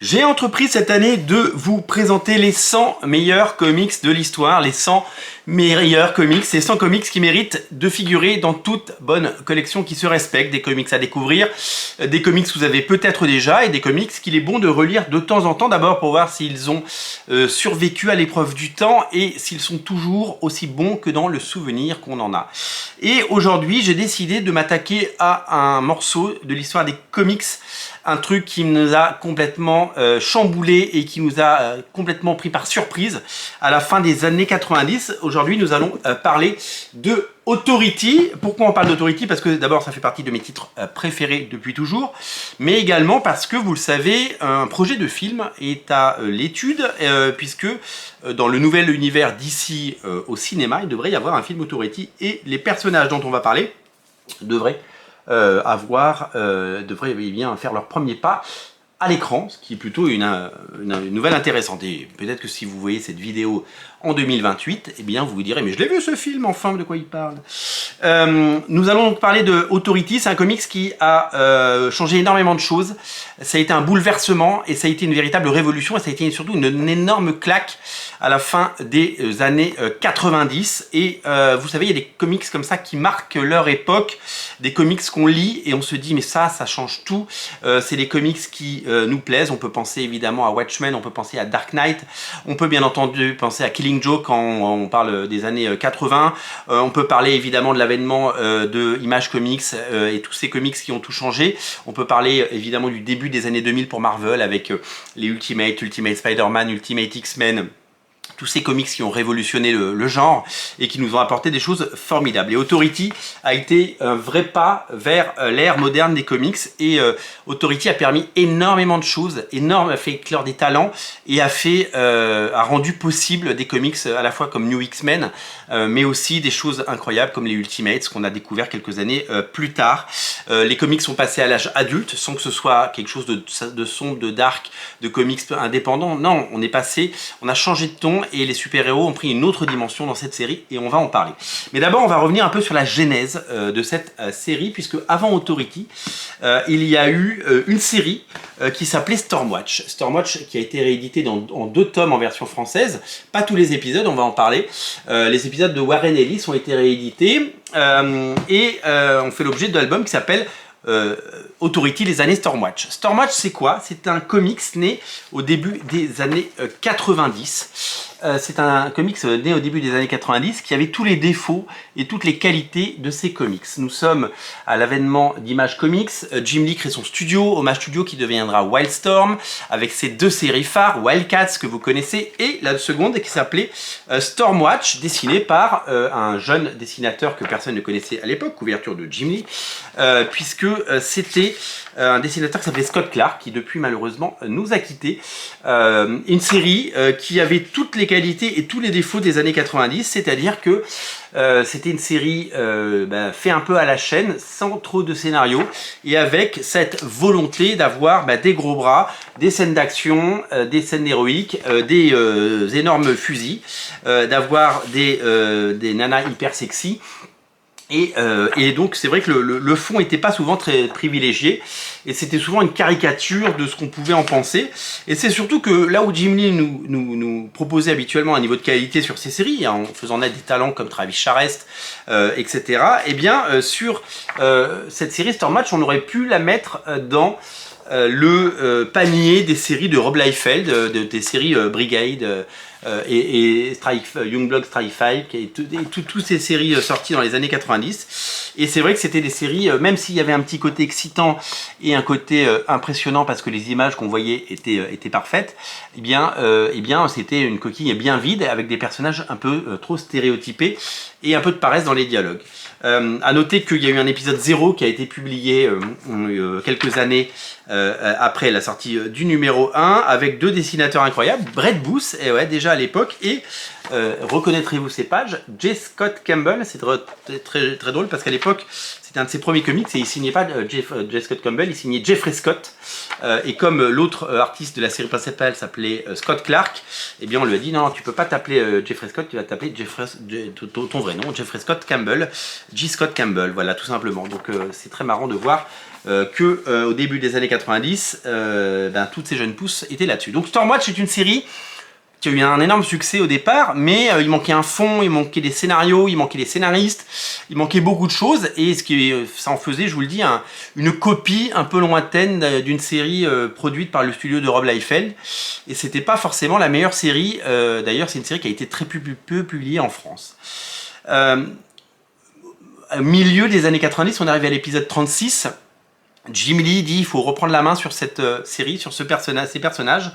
J'ai entrepris cette année de vous présenter les 100 meilleurs comics de l'histoire, les 100 meilleurs comics, ces 100 comics qui méritent de figurer dans toute bonne collection qui se respecte, des comics à découvrir, des comics que vous avez peut-être déjà et des comics qu'il est bon de relire de temps en temps, d'abord pour voir s'ils ont survécu à l'épreuve du temps et s'ils sont toujours aussi bons que dans le souvenir qu'on en a. Et aujourd'hui, j'ai décidé de m'attaquer à un morceau de l'histoire des comics, un truc qui nous a complètement chamboulé et qui nous a complètement pris par surprise à la fin des années 90. Aujourd'hui, nous allons parler de Authority. Pourquoi on parle d'Authority? Parce que d'abord, ça fait partie de mes titres préférés depuis toujours, mais également parce que, vous le savez, un projet de film est à l'étude, puisque dans le nouvel univers d'ici au cinéma, il devrait y avoir un film Authority, et les personnages dont on va parler devraient bien faire leur premier pas à l'écran, ce qui est plutôt une nouvelle intéressante. Et peut-être que si vous voyez cette vidéo en 2028, eh bien vous vous direz, mais je l'ai vu ce film, enfin, de quoi il parle. Nous allons donc parler de Authority. C'est un comics qui a changé énormément de choses. Ça a été un bouleversement et ça a été une véritable révolution, et ça a été surtout une énorme claque à la fin des années 90. Et vous savez, il y a des comics comme ça qui marquent leur époque, des comics qu'on lit et on se dit mais ça change tout. C'est des comics qui nous plaisent. On peut penser évidemment à Watchmen, on peut penser à Dark Knight, on peut bien entendu penser à Killing Joke quand on parle des années 80. On peut parler évidemment de l'avènement de Image Comics et tous ces comics qui ont tout changé. On peut parler évidemment du début des années 2000 pour Marvel avec les Ultimate Spider-Man, Ultimate X-Men, tous ces comics qui ont révolutionné le genre et qui nous ont apporté des choses formidables. Et Authority a été un vrai pas vers l'ère moderne des comics, et Authority a permis énormément de choses, a fait éclore des talents et a rendu possible des comics à la fois comme New X-Men, mais aussi des choses incroyables comme les Ultimates qu'on a découvert quelques années plus tard. Les comics sont passés à l'âge adulte sans que ce soit quelque chose de sombre, de dark, de comics indépendants. Non, on a changé de ton, et les super-héros ont pris une autre dimension dans cette série, et on va en parler. Mais d'abord, on va revenir un peu sur la genèse de cette série, puisque avant Authority, il y a eu une série qui s'appelait Stormwatch. Stormwatch qui a été réédité en 2 tomes en version française. Pas tous les épisodes, on va en parler. Les épisodes de Warren Ellis ont été réédités et ont fait l'objet d'albums qui s'appellent Authority, les années Stormwatch. Stormwatch, c'est quoi? C'est un comics né au début des années 90. C'est un comics né au début des années 90 qui avait tous les défauts et toutes les qualités de ces comics. Nous sommes à l'avènement d'Image Comics. Jim Lee crée son studio, Homage Studio, qui deviendra Wildstorm, avec ses 2 séries phares, Wildcats que vous connaissez, et la seconde qui s'appelait Stormwatch, dessinée par un jeune dessinateur que personne ne connaissait à l'époque, couverture de Jim Lee, puisque c'était un dessinateur qui s'appelait Scott Clark, qui depuis malheureusement nous a quittés. Une série qui avait toutes les qualités et tous les défauts des années 90, c'est-à-dire que c'était une série fait un peu à la chaîne, sans trop de scénario, et avec cette volonté d'avoir des gros bras, des scènes d'action, des scènes héroïques, des énormes fusils, d'avoir des nanas hyper sexy. Et donc c'est vrai que le fond n'était pas souvent très privilégié, et c'était souvent une caricature de ce qu'on pouvait en penser. Et c'est surtout que là où Jim Lee nous proposait habituellement un niveau de qualité sur ces séries, en faisant naître des talents comme Travis Charest, etc., et bien sur cette série Stormwatch, on aurait pu la mettre dans le panier des séries de Rob Liefeld, des séries Brigade et Youngblood Strike 5, et toutes ces séries sorties dans les années 90. Et c'est vrai que c'était des séries, même s'il y avait un petit côté excitant et un côté impressionnant parce que les images qu'on voyait étaient parfaites, eh bien c'était une coquille bien vide avec des personnages un peu trop stéréotypés et un peu de paresse dans les dialogues. À noter qu'il y a eu un épisode 0 qui a été publié quelques années après la sortie du numéro 1, avec 2 dessinateurs incroyables, Brett Booth, et ouais, déjà à l'époque, et reconnaîtrez-vous ces pages, J. Scott Campbell. C'est très drôle parce qu'à l'époque C'était un de ses premiers comics et il signait pas J. Scott Campbell, il signait Jeffrey Scott. Et comme l'autre artiste de la série principale s'appelait Scott Clark, eh bien on lui a dit non, tu peux pas t'appeler Jeffrey Scott, tu vas t'appeler ton vrai nom, Jeffrey Scott Campbell, J. Scott Campbell, voilà tout simplement. Donc c'est très marrant de voir au début des années 90, toutes ces jeunes pousses étaient là-dessus. Donc Stormwatch est une série qui a eu un énorme succès au départ, mais il manquait un fond, il manquait des scénarios, il manquait des scénaristes, il manquait beaucoup de choses, et ça en faisait, je vous le dis, une copie un peu lointaine d'une série produite par le studio de Rob Liefeld, et c'était pas forcément la meilleure série. D'ailleurs c'est une série qui a été très peu publiée en France. Au milieu des années 90, on arrive à l'épisode 36, Jim Lee dit il faut reprendre la main sur cette série, sur ces personnages,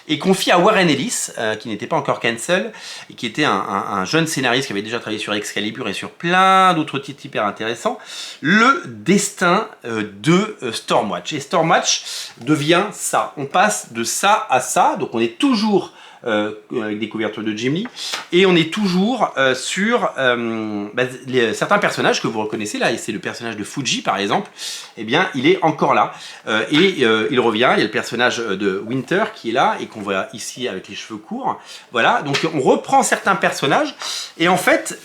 et confie à Warren Ellis, qui n'était pas encore cancel, et qui était un jeune scénariste qui avait déjà travaillé sur Excalibur et sur plein d'autres titres hyper intéressants, le destin de Stormwatch. Et Stormwatch devient ça. On passe de ça à ça, donc on est toujours avec des couvertures de Jim Lee, et on est toujours sur certains personnages que vous reconnaissez là, et c'est le personnage de Fuji par exemple, eh bien il est encore là, il revient. Il y a le personnage de Winter qui est là, et qu'on voit ici avec les cheveux courts, voilà, donc on reprend certains personnages, et en fait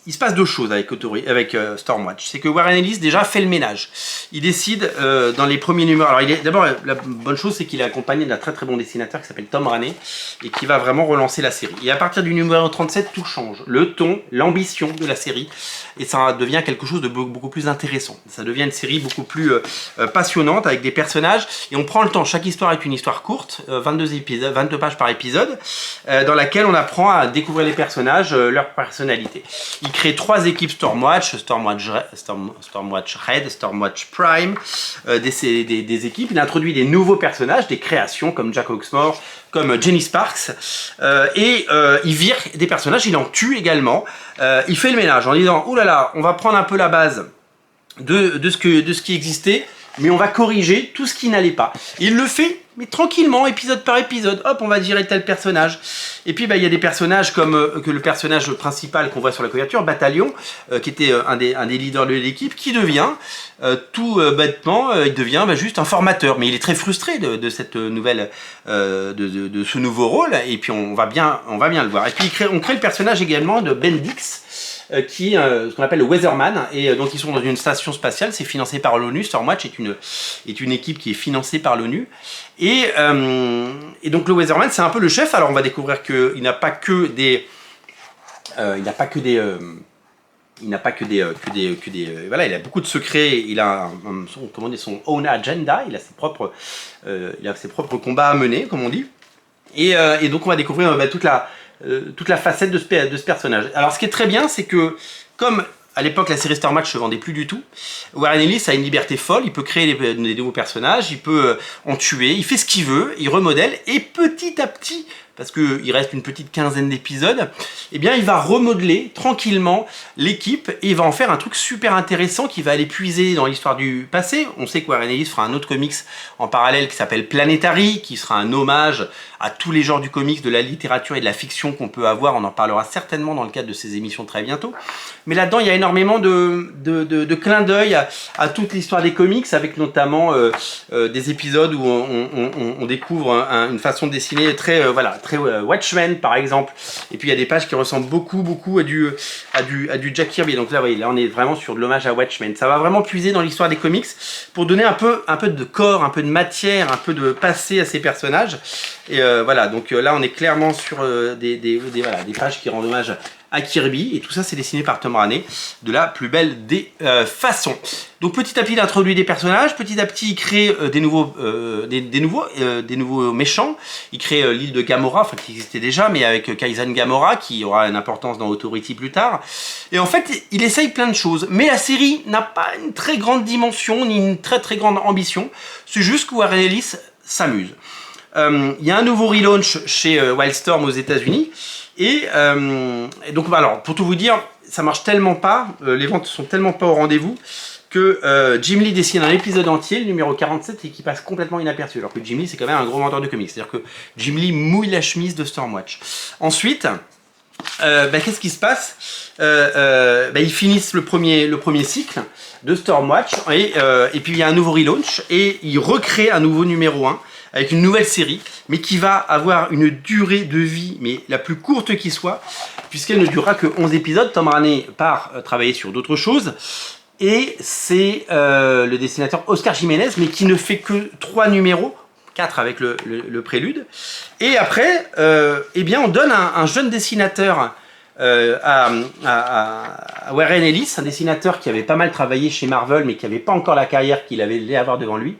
il se passe deux choses avec Stormwatch. C'est que Warren Ellis déjà fait le ménage. Il décide dans les premiers numéros. Alors d'abord la bonne chose c'est qu'il est accompagné d'un très très bon dessinateur qui s'appelle Tom Raney et qui va vraiment relancer la série. Et à partir du numéro 37 tout change. Le ton, l'ambition de la série, et ça devient quelque chose de beaucoup plus intéressant. Ça devient une série beaucoup plus passionnante avec des personnages, et on prend le temps. Chaque histoire est une histoire courte, 22 pages par épisode, dans laquelle on apprend à découvrir les personnages, leur personnalité. Il crée 3 équipes Stormwatch, Stormwatch Red, Stormwatch Prime, des équipes. Il introduit des nouveaux personnages, des créations comme Jack Hawksmoor, comme Jenny Sparks, et il vire des personnages, il en tue également. Il fait le ménage en disant « Ouh là là, on va prendre un peu la base de ce qui existait, mais on va corriger tout ce qui n'allait pas. » Et il le fait, mais tranquillement, épisode par épisode. Hop, on va virer tel personnage. Et puis, il y a des personnages comme que le personnage principal qu'on voit sur la couverture, Bataillon, qui était un des leaders de l'équipe, qui devient, tout bêtement, il devient juste un formateur. Mais il est très frustré de cette nouvelle, de ce nouveau rôle. Et puis, on va bien le voir. Et puis, on crée le personnage également de Bendix, qui ce qu'on appelle le Weatherman, et donc ils sont dans une station spatiale, c'est financé par l'ONU. Stormwatch est une équipe qui est financée par l'ONU, et donc le Weatherman c'est un peu le chef. Alors on va découvrir qu'il n'a pas que des voilà, il a beaucoup de secrets, il a son own agenda, il a ses propres combats à mener, comme on dit, et donc on va découvrir toute la facette de ce personnage. Alors ce qui est très bien, c'est que comme à l'époque la série Stormwatch se vendait plus du tout, Warren Ellis a une liberté folle, il peut créer des nouveaux personnages, il peut en tuer, il fait ce qu'il veut, il remodèle, et petit à petit, parce qu'il reste une petite quinzaine d'épisodes, eh bien il va remodeler tranquillement l'équipe, et il va en faire un truc super intéressant qui va aller puiser dans l'histoire du passé. On sait que Warren Ellis fera un autre comics en parallèle qui s'appelle Planetary, qui sera un hommage à tous les genres du comics, de la littérature et de la fiction qu'on peut avoir. On en parlera certainement dans le cadre de ces émissions très bientôt. Mais là-dedans, il y a énormément de clins d'œil à toute l'histoire des comics, avec notamment des épisodes où on découvre une façon de dessiner très Watchmen par exemple. Et puis il y a des pages qui ressemblent beaucoup à du Jack Kirby. Donc là, oui, là on est vraiment sur de l'hommage à Watchmen. Ça va vraiment puiser dans l'histoire des comics pour donner un peu de corps, un peu de matière, un peu de passé à ces personnages. Et voilà, donc là on est clairement sur des pages qui rendent hommage à Kirby, et tout ça c'est dessiné par Tom Raney de la plus belle des façons. Donc petit à petit il introduit des personnages, petit à petit il crée des nouveaux méchants. Il crée l'île de Gamora, enfin qui existait déjà, mais avec Kaizen Gamora qui aura une importance dans Authority plus tard. Et en fait il essaye plein de choses, mais la série n'a pas une très grande dimension ni une très grande ambition. C'est juste que Warren Ellis s'amuse. Il y a un nouveau relaunch chez Wildstorm aux États-Unis. Et donc alors pour tout vous dire, ça marche tellement pas, les ventes sont tellement pas au rendez-vous que Jim Lee dessine un épisode entier, le numéro 47, et qui passe complètement inaperçu, alors que Jim Lee c'est quand même un gros vendeur de comics, c'est-à-dire que Jim Lee mouille la chemise de Stormwatch. Ensuite qu'est-ce qui se passe? Ils finissent le premier cycle de Stormwatch et puis il y a un nouveau relaunch et ils recréent un nouveau numéro 1 avec une nouvelle série, mais qui va avoir une durée de vie mais la plus courte qui soit, puisqu'elle ne durera que 11 épisodes. Tom Raney part travailler sur d'autres choses. Et c'est le dessinateur Oscar Jiménez, mais qui ne fait que 3 numéros, 4 avec le prélude. Et après, on donne un jeune dessinateur à Warren Ellis, un dessinateur qui avait pas mal travaillé chez Marvel, mais qui n'avait pas encore la carrière qu'il allait avoir devant lui.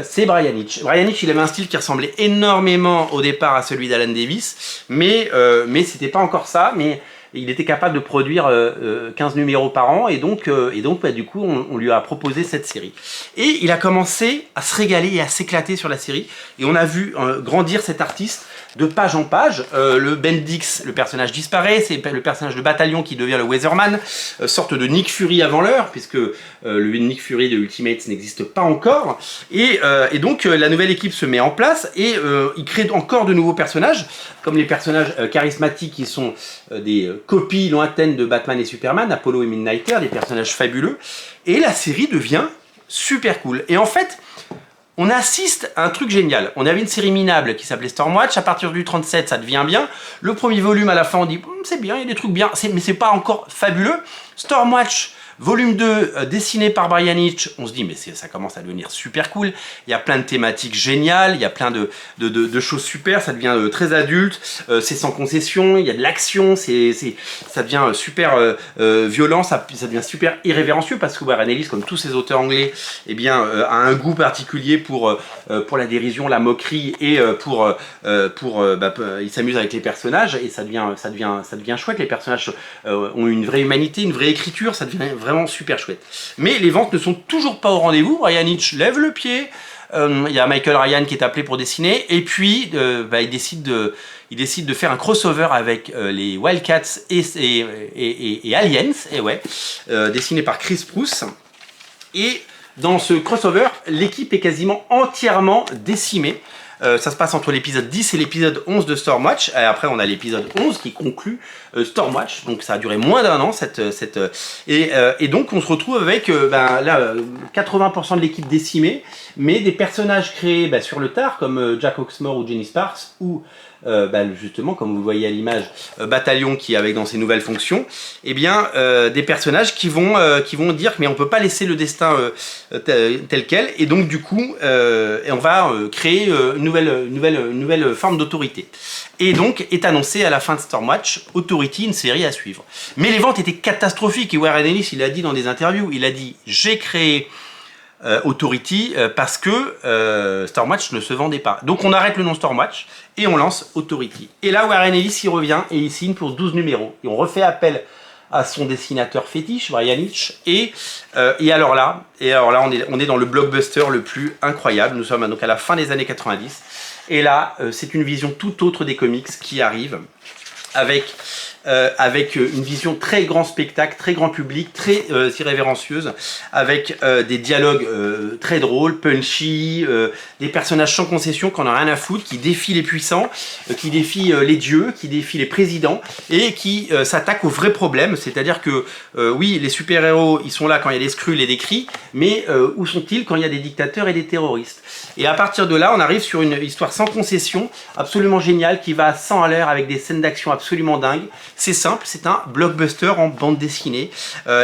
C'est Brian Hitch. Brian Hitch, il avait un style qui ressemblait énormément au départ à celui d'Alan Davis, mais c'était pas encore ça. Mais il était capable de produire 15 numéros par an et donc du coup on lui a proposé cette série. Et il a commencé à se régaler et à s'éclater sur la série et on a vu grandir cet artiste de page en page. Le Bendix, le personnage disparaît, c'est le personnage de Bataillon qui devient le Weatherman, sorte de Nick Fury avant l'heure, puisque le Nick Fury de Ultimates n'existe pas encore. Et donc la nouvelle équipe se met en place et il crée encore de nouveaux personnages, comme les personnages charismatiques qui sont des copies lointaines de Batman et Superman, Apollo et Midnighter, des personnages fabuleux. Et la série devient super cool. Et en fait, on assiste à un truc génial. On avait une série minable qui s'appelait Stormwatch. À partir du 37, ça devient bien. Le premier volume, à la fin, on dit c'est bien, il y a des trucs bien, mais c'est pas encore fabuleux. Stormwatch, volume 2, dessiné par Brian Hitch, on se dit mais ça commence à devenir super cool. Il y a plein de thématiques géniales, il y a plein de choses super, ça devient très adulte, c'est sans concession, il y a de l'action, ça devient super violent, ça devient super irrévérencieux parce que Warren Ellis, comme tous ces auteurs anglais, a un goût particulier pour la dérision, la moquerie et il s'amuse avec les personnages et ça devient chouette. Les personnages ont une vraie humanité, une vraie écriture, ça devient vraiment super chouette. Mais les ventes ne sont toujours pas au rendez-vous. Brian Hitch lève le pied. Il y a Michael Ryan qui est appelé pour dessiner. Et puis, il décide de faire un crossover avec les Wildcats et Aliens. Et ouais, dessiné par Chris Spruce. Et dans ce crossover, l'équipe est quasiment entièrement décimée. Ça se passe entre l'épisode 10 et l'épisode 11 de Stormwatch. Et après, on a l'épisode 11 qui conclut Stormwatch. Donc, ça a duré moins d'un an. Et donc, on se retrouve avec 80% de l'équipe décimée, mais des personnages créés sur le tard, comme Jack Oxmore ou Jenny Sparks, ou justement, comme vous voyez à l'image, Bataillon qui est avec dans ses nouvelles fonctions, des personnages qui vont dire mais on peut pas laisser le destin tel quel, et donc du coup on va créer une nouvelle forme d'autorité. Et donc est annoncé à la fin de Stormwatch Authority, une série à suivre. Mais les ventes étaient catastrophiques et Warren Ellis, il a dit dans des interviews, il a dit j'ai créé Authority parce que Stormwatch ne se vendait pas. Donc on arrête le nom Stormwatch et on lance Authority. Et là Warren Ellis y revient et il signe pour 12 numéros. Et on refait appel à son dessinateur fétiche, Brian Hitch. Et alors là, on est dans le blockbuster le plus incroyable. Nous sommes donc à la fin des années 90. Et là, c'est une vision tout autre des comics qui arrive avec une vision très grand spectacle, très grand public, très irrévérencieuse, avec des dialogues très drôles, punchy, des personnages sans concession qu'on n'a rien à foutre, qui défient les puissants, qui défient les dieux, qui défient les présidents et qui s'attaquent aux vrais problèmes. C'est-à-dire que oui, les super-héros, ils sont là quand il y a des Skrulls et des cris, mais où sont-ils quand il y a des dictateurs et des terroristes? Et à partir de là, on arrive sur une histoire sans concession, absolument géniale, qui va à 100 à l'heure avec des scènes d'action absolument dingues. C'est simple, c'est un blockbuster en bande dessinée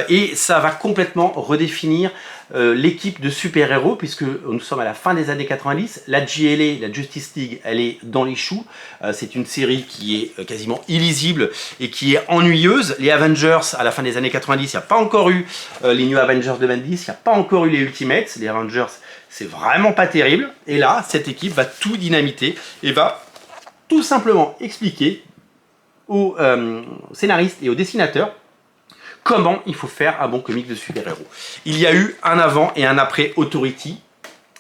et ça va complètement redéfinir l'équipe de super-héros, puisque nous sommes à la fin des années 90. La JLA, la Justice League, elle est dans les choux. C'est une série qui est quasiment illisible et qui est ennuyeuse. Les Avengers, à la fin des années 90, il n'y a pas encore eu les New Avengers de 2010, il n'y a pas encore eu les Ultimates. Les Avengers, c'est vraiment pas terrible. Et là, cette équipe va tout dynamiter et va tout simplement expliquer aux scénaristes et aux dessinateurs comment il faut faire un bon comic de super-héros. Il y a eu un avant et un après Authority,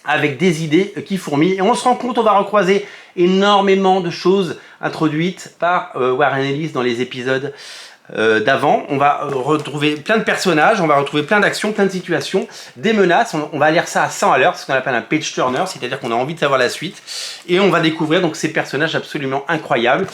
avec des idées qui fourmillent, et on se rend compte, on va recroiser énormément de choses introduites par Warren Ellis dans les épisodes d'avant. On va retrouver plein de personnages, on va retrouver plein d'actions, plein de situations, des menaces. On va lire ça à 100 à l'heure, ce qu'on appelle un page turner, c'est-à-dire qu'on a envie de savoir la suite. Et on va découvrir donc ces personnages absolument incroyables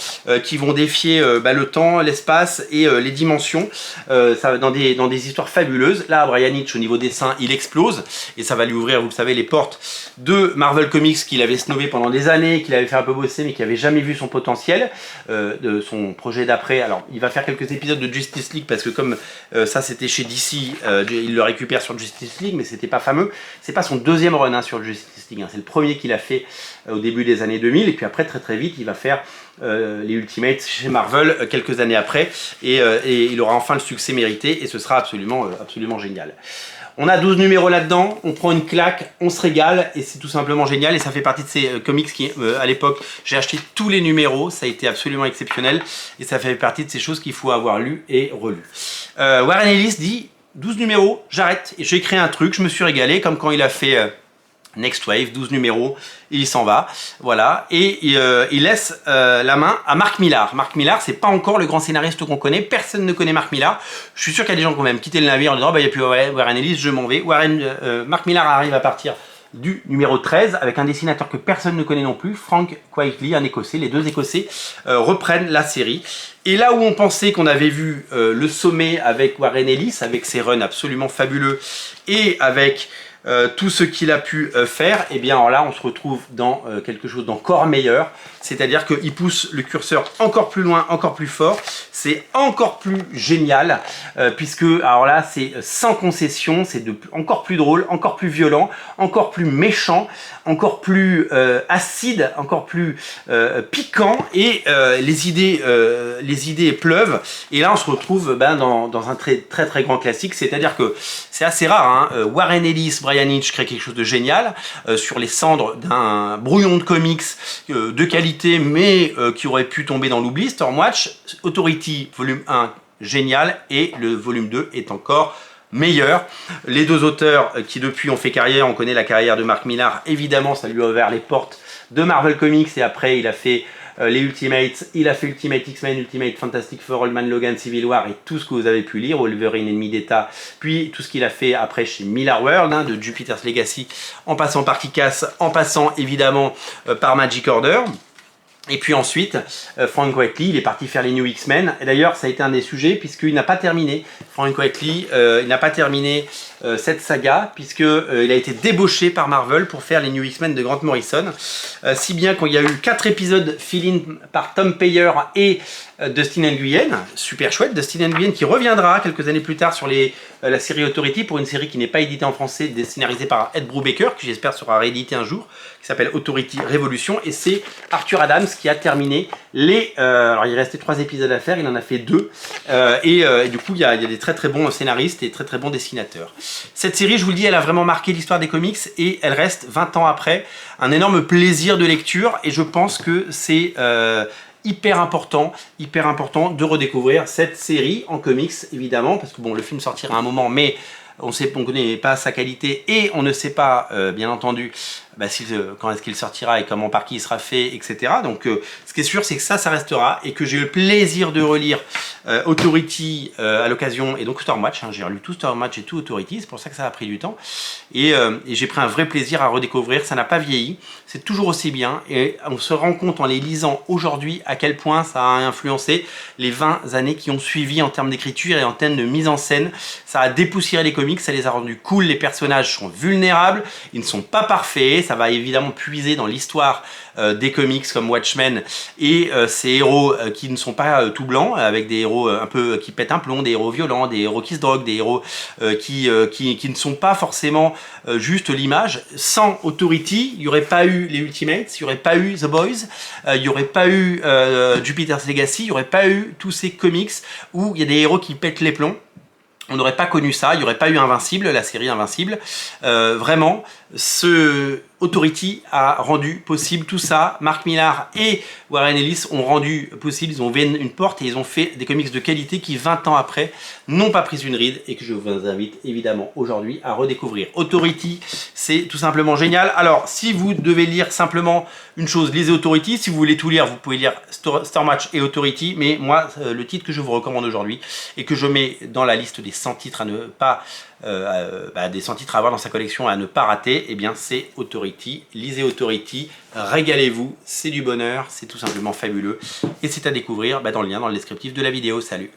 qui vont défier le temps, l'espace et les dimensions ça, dans des histoires fabuleuses. Là, Brian Hitch, au niveau dessin, il explose et ça va lui ouvrir, vous le savez, les portes de Marvel Comics qu'il avait snobé pendant des années, qu'il avait fait un peu bosser mais qui n'avait jamais vu son potentiel de son projet d'après. Alors, il va faire quelques épisodes de Justice League parce que comme ça c'était chez DC, il le récupère sur Justice League, mais c'était pas fameux. C'est pas son deuxième run sur Justice League, c'est le premier qu'il a fait au début des années 2000 et puis après très vite il va faire les Ultimates chez Marvel quelques années après et il aura enfin le succès mérité et ce sera absolument génial. On a 12 numéros là-dedans, on prend une claque, on se régale et c'est tout simplement génial et ça fait partie de ces comics qui, à l'époque, j'ai acheté tous les numéros, ça a été absolument exceptionnel et ça fait partie de ces choses qu'il faut avoir lu et relu. Warren Ellis dit 12 numéros, j'arrête et j'ai créé un truc, je me suis régalé comme quand il a fait Next Wave, 12 numéros, il s'en va, voilà, et il laisse la main à Mark Millar. Mark Millar, c'est pas encore le grand scénariste qu'on connaît, personne ne connaît Mark Millar. Je suis sûr qu'il y a des gens qui ont même quitté le navire en disant, il n'y a plus Warren Ellis, je m'en vais. Mark Millar arrive à partir du numéro 13 avec un dessinateur que personne ne connaît non plus, Frank Quitely, un Écossais. Les deux Écossais reprennent la série. Et là où on pensait qu'on avait vu le sommet avec Warren Ellis, avec ses runs absolument fabuleux, et avec tout ce qu'il a pu faire, et bien alors là on se retrouve dans quelque chose d'encore meilleur, c'est-à-dire qu'il pousse le curseur encore plus loin, encore plus fort, c'est encore plus génial, puisque alors là c'est sans concession, c'est encore plus drôle, encore plus violent, encore plus méchant, encore plus acide, encore plus piquant, et les idées pleuvent, et là on se retrouve dans un très grand classique, c'est-à-dire que c'est assez rare, hein, Warren Ellis, Brian Hitch crée quelque chose de génial sur les cendres d'un brouillon de comics de qualité mais qui aurait pu tomber dans l'oubli. Stormwatch, Authority volume 1 génial et le volume 2 est encore meilleur. Les deux auteurs qui depuis ont fait carrière, on connaît la carrière de Mark Millar, évidemment ça lui a ouvert les portes de Marvel Comics et après il a fait les Ultimates, il a fait Ultimate X-Men, Ultimate Fantastic Four, Old Man Logan, Civil War et tout ce que vous avez pu lire, Wolverine Ennemi d'État, puis tout ce qu'il a fait après chez Millar World, hein, de Jupiter's Legacy, en passant par Kick-Ass, en passant évidemment par Magic Order. Et puis ensuite, Frank Quitely, il est parti faire les New X-Men. Et d'ailleurs, ça a été un des sujets, puisqu'il n'a pas terminé. Frank Quitely, il n'a pas terminé cette saga, puisqu'il a été débauché par Marvel pour faire les New X-Men de Grant Morrison. Si bien qu'il y a eu 4 épisodes fill-in par Tom Payer et Dustin Nguyen, super chouette, Dustin Nguyen qui reviendra quelques années plus tard sur la série Authority pour une série qui n'est pas éditée en français, scénarisée par Ed Brubaker, qui j'espère sera rééditée un jour, qui s'appelle Authority Révolution, et c'est Arthur Adams qui a terminé alors il restait 3 épisodes à faire, il en a fait 2, et du coup il y a des très bons scénaristes et très bons dessinateurs. Cette série, je vous le dis, elle a vraiment marqué l'histoire des comics et elle reste 20 ans après un énorme plaisir de lecture, et je pense que c'est hyper important de redécouvrir cette série en comics, évidemment, parce que bon, le film sortira à un moment, mais on ne connaît pas sa qualité et on ne sait pas, bien entendu, quand est-ce qu'il sortira et comment, par qui il sera fait, etc. Donc ce qui est sûr, c'est que ça restera et que j'ai eu le plaisir de relire Authority à l'occasion, et donc Stormwatch, hein, j'ai relu tout Stormwatch et tout Authority, c'est pour ça que ça a pris du temps, et j'ai pris un vrai plaisir à redécouvrir, ça n'a pas vieilli, c'est toujours aussi bien, et on se rend compte en les lisant aujourd'hui à quel point ça a influencé les 20 années qui ont suivi en termes d'écriture et en termes de mise en scène. Ça a dépoussiéré les comics, ça les a rendus cool, les personnages sont vulnérables, ils ne sont pas parfaits, ça va évidemment puiser dans l'histoire des comics comme Watchmen et ces héros qui ne sont pas tout blancs, avec des héros un peu qui pètent un plomb, des héros violents, des héros qui se droguent, des héros qui ne sont pas forcément juste l'image. Sans Authority, il n'y aurait pas eu les Ultimates, il n'y aurait pas eu The Boys, il n'y aurait pas eu Jupiter's Legacy, il n'y aurait pas eu tous ces comics où il y a des héros qui pètent les plombs. On n'aurait pas connu ça, il n'y aurait pas eu Invincible, la série Invincible. Vraiment, Authority a rendu possible tout ça. Mark Millar et Warren Ellis ont rendu possible, ils ont ouvert une porte et ils ont fait des comics de qualité qui 20 ans après n'ont pas pris une ride et que je vous invite évidemment aujourd'hui à redécouvrir. Authority, c'est tout simplement génial. Alors si vous devez lire simplement une chose, lisez Authority. Si vous voulez tout lire, vous pouvez lire Storm March et Authority, mais moi le titre que je vous recommande aujourd'hui et que je mets dans la liste des 100 titres à ne pas des 100 titres à avoir dans sa collection à ne pas rater, eh bien c'est Authority. Lisez Authority, régalez-vous, c'est du bonheur, c'est tout simplement fabuleux et c'est à découvrir dans le lien dans le descriptif de la vidéo. Salut!